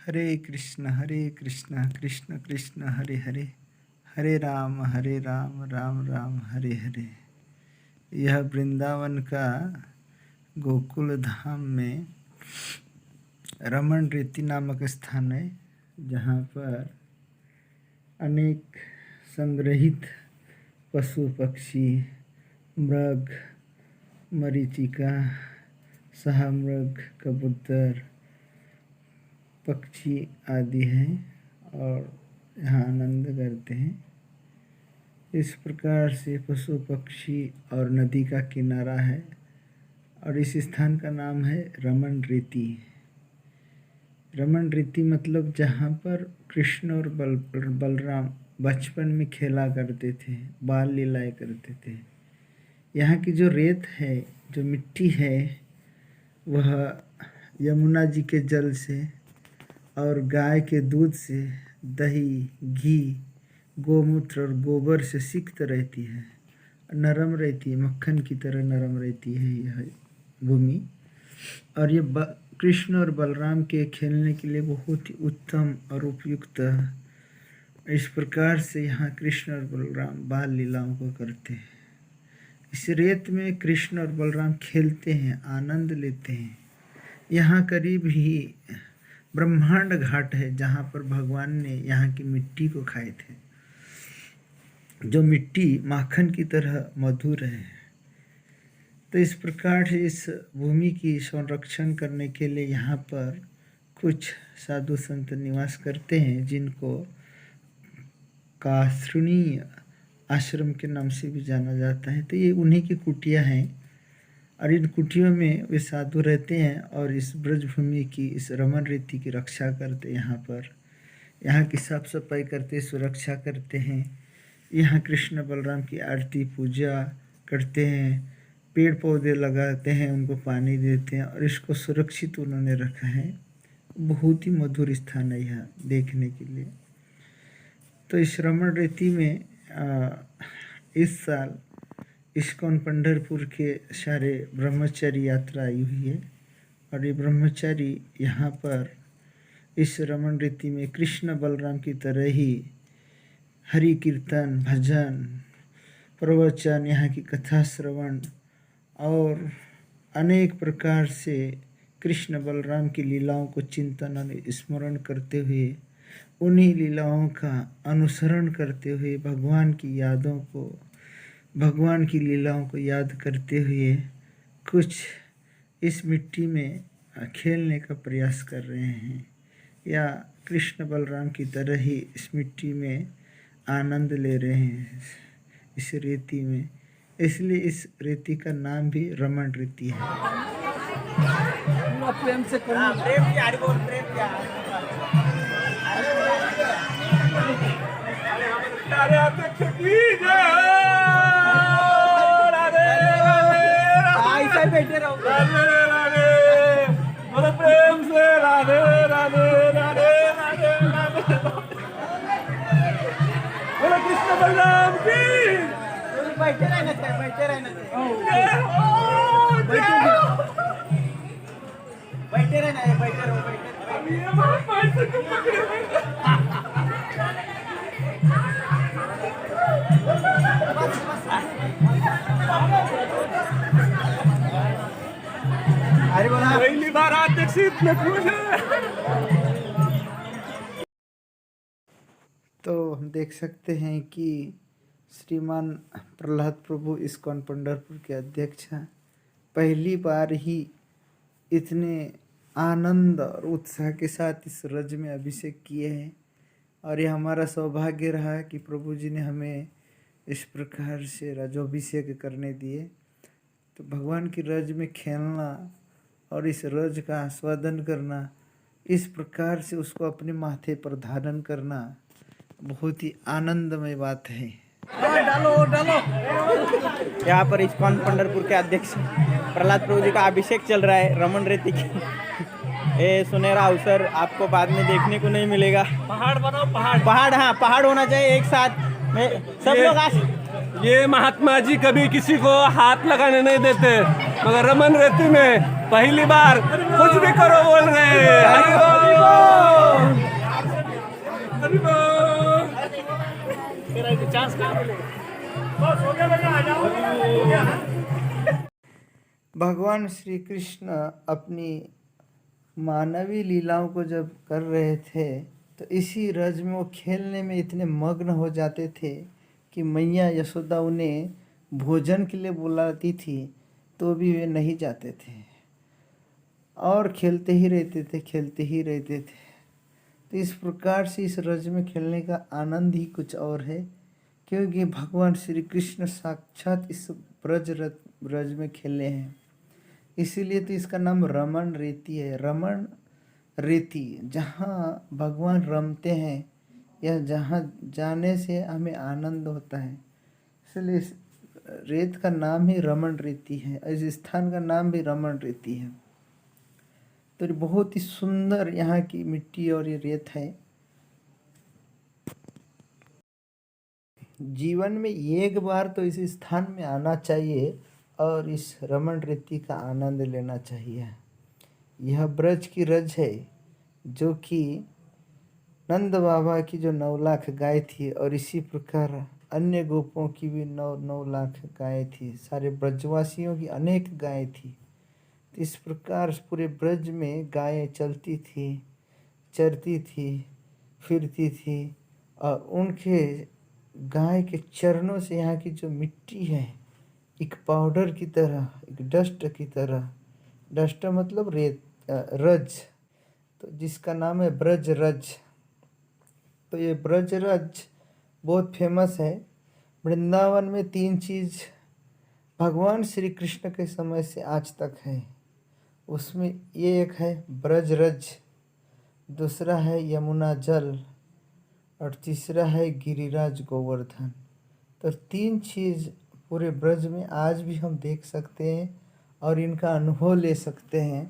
हरे कृष्ण कृष्ण कृष्ण हरे हरे, हरे राम राम राम हरे हरे। यह वृंदावन का गोकुल धाम में रमण रीति नामक स्थान है, जहाँ पर अनेक संग्रहित पशु पक्षी, मृग, मरीचिका, शाहमृग, कबूतर, पक्षी आदि हैं और यहाँ आनंद करते हैं। इस प्रकार से पशु पक्षी और नदी का किनारा है और इस स्थान का नाम है रमण रीति। रमण रीति मतलब जहाँ पर कृष्ण और बलराम बचपन में खेला करते थे, बाल लीलाएं करते थे। यहाँ की जो रेत है, जो मिट्टी है, वह यमुना जी के जल से और गाय के दूध से, दही, घी, गोमूत्र और गोबर से सिक्त रहती है, नरम रहती है, मक्खन की तरह नरम रहती है यह भूमि। और ये कृष्ण और बलराम के खेलने के लिए बहुत ही उत्तम और उपयुक्त। इस प्रकार से यहाँ कृष्ण और बलराम बाल लीलाओं को करते हैं। इस रेत में कृष्ण और बलराम खेलते हैं, आनंद लेते हैं। यहाँ करीब ही ब्रह्मांड घाट है, जहाँ पर भगवान ने यहाँ की मिट्टी को खाए थे, जो मिट्टी माखन की तरह मधुर है। तो इस प्रकार से इस भूमि की संरक्षण करने के लिए यहाँ पर कुछ साधु संत निवास करते हैं, जिनको कासृणी आश्रम के नाम से भी जाना जाता है। तो ये उन्हीं की कुटिया हैं और इन कुटियों में वे साधु रहते हैं और इस ब्रजभूमि की, इस रमण रीति की रक्षा करते हैं। यहाँ की साफ सफाई करते, सुरक्षा करते हैं। यहाँ कृष्ण बलराम की आरती पूजा करते हैं, पेड़ पौधे लगाते हैं, उनको पानी देते हैं और इसको सुरक्षित उन्होंने रखा है। बहुत ही मधुर स्थान है यहाँ देखने के लिए। तो इस रमण रीति में इस साल इस्कॉन पंढरपुर के सारे ब्रह्मचारी यात्रा आई हुई है और ये ब्रह्मचारी यहाँ पर इस रमण रीति में कृष्ण बलराम की तरह ही हरि कीर्तन, भजन, प्रवचन, यहाँ की कथा श्रवण और अनेक प्रकार से कृष्ण बलराम की लीलाओं को चिंतन और स्मरण करते हुए, उन्हीं लीलाओं का अनुसरण करते हुए, भगवान की लीलाओं को याद करते हुए कुछ इस मिट्टी में खेलने का प्रयास कर रहे हैं, या कृष्ण बलराम की तरह ही इस मिट्टी में आनंद ले रहे हैं इस रेती में। इसलिए इस रेती का नाम भी रमण रीति है। प्रेम से प्रेम बैठे रहो, प्रेम से राधे राधे राधे राधे राधे। बोलो कृष्ण बलराम की। बैठे रहना चाहिए, बैठे रहना चाहिए, बैठे रहना है, बैठे रहो, पहली बार अध्यक्षित में खुश है। तो हम देख सकते हैं कि श्रीमान प्रहलाद प्रभु इस्कॉन पंढरपुर के अध्यक्ष हैं। पहली बार ही इतने आनंद और उत्साह के साथ इस रज में अभिषेक किए हैं और ये हमारा सौभाग्य रहा कि प्रभु जी ने हमें इस प्रकार से रजोभिषेक करने दिए। तो भगवान की रज में खेलना और इस रज का आस्वादन करना, इस प्रकार से उसको अपने माथे पर धारण करना बहुत ही आनंदमय बात है। डालो। यहाँ पर इस्कॉन पंढरपुर के अध्यक्ष प्रहलाद प्रभु जी का अभिषेक चल रहा है रमण रीति की। ये सुनहरा अवसर आपको बाद में देखने को नहीं मिलेगा। पहाड़ बनाओ, पहाड़, हाँ पहाड़ होना चाहिए एक साथ में सब लोग। ये महात्मा जी कभी किसी को हाथ लगाने नहीं देते, मगर रमण रीति में पहली बार कुछ भी करो बोल रहे हैं। भगवान श्री कृष्ण अपनी मानवीय लीलाओं को जब कर रहे थे तो इसी रज में वो खेलने में इतने मग्न हो जाते थे कि मैया यशोदा उन्हें भोजन के लिए बुलाती थी तो भी वे नहीं जाते थे और खेलते ही रहते थे, खेलते ही रहते थे। तो इस प्रकार से इस रज में खेलने का आनंद ही कुछ और है, क्योंकि भगवान श्री कृष्ण साक्षात इस ब्रज में खेले हैं। इसीलिए तो इसका नाम रमण रेती है। रमण रेती, जहाँ भगवान रमते हैं या जहाँ जाने से हमें आनंद होता है, इसलिए इस रेत का नाम ही रमण रेती है। इस स्थान का नाम भी रमण रेती है। तो ये बहुत ही सुंदर यहाँ की मिट्टी और ये रेत है। जीवन में एक बार तो इस स्थान में आना चाहिए और इस रमण रेती का आनंद लेना चाहिए। यह ब्रज की रज है जो कि नंद बाबा की जो 9 लाख गाय थी और इसी प्रकार अन्य गोपों की भी 9 लाख गाय थी। सारे ब्रजवासियों की अनेक गाय थी। तो इस प्रकार पूरे ब्रज में गायें चलती थी, चरती थी, फिरती थी और उनके गाय के चरणों से यहाँ की जो मिट्टी है एक पाउडर की तरह, एक डस्ट की तरह, डस्ट मतलब रेत, रज, तो जिसका नाम है ब्रज रज। तो ये ब्रज रज बहुत फेमस है। वृंदावन में 3 चीज़ भगवान श्री कृष्ण के समय से आज तक है। उसमें ये एक है ब्रज रज, दूसरा है यमुना जल और तीसरा है गिरिराज गोवर्धन। तो 3 चीज़ पूरे ब्रज में आज भी हम देख सकते हैं और इनका अनुभव ले सकते हैं।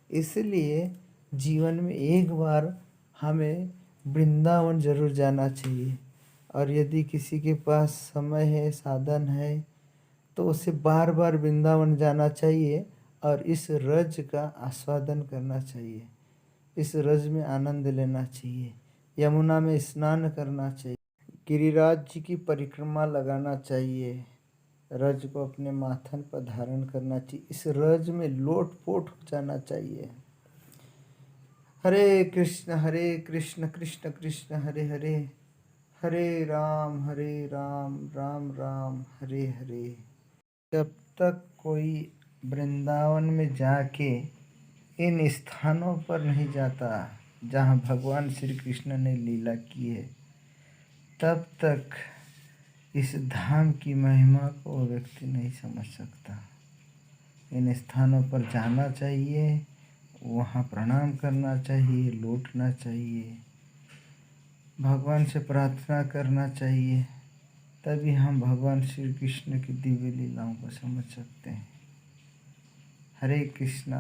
इसलिए जीवन में एक बार हमें वृंदावन ज़रूर जाना चाहिए और यदि किसी के पास समय है, साधन है, तो उसे बार बार वृंदावन जाना चाहिए और इस रज का आस्वादन करना चाहिए, इस रज में आनंद लेना चाहिए, यमुना में स्नान करना चाहिए, गिरिराज जी की परिक्रमा लगाना चाहिए, रज को अपने माथन पर धारण करना चाहिए, इस रज में लोट-पोट हो जाना चाहिए। हरे कृष्ण कृष्ण कृष्ण हरे हरे, हरे राम राम राम हरे हरे। जब तक कोई वृंदावन में जाके इन स्थानों पर नहीं जाता जहाँ भगवान श्री कृष्ण ने लीला की है, तब तक इस धाम की महिमा को व्यक्ति नहीं समझ सकता। इन स्थानों पर जाना चाहिए, वहाँ प्रणाम करना चाहिए, लौटना चाहिए, भगवान से प्रार्थना करना चाहिए, तभी हम भगवान श्री कृष्ण की दिव्य लीलाओं को समझ सकते हैं। हरे कृष्णा।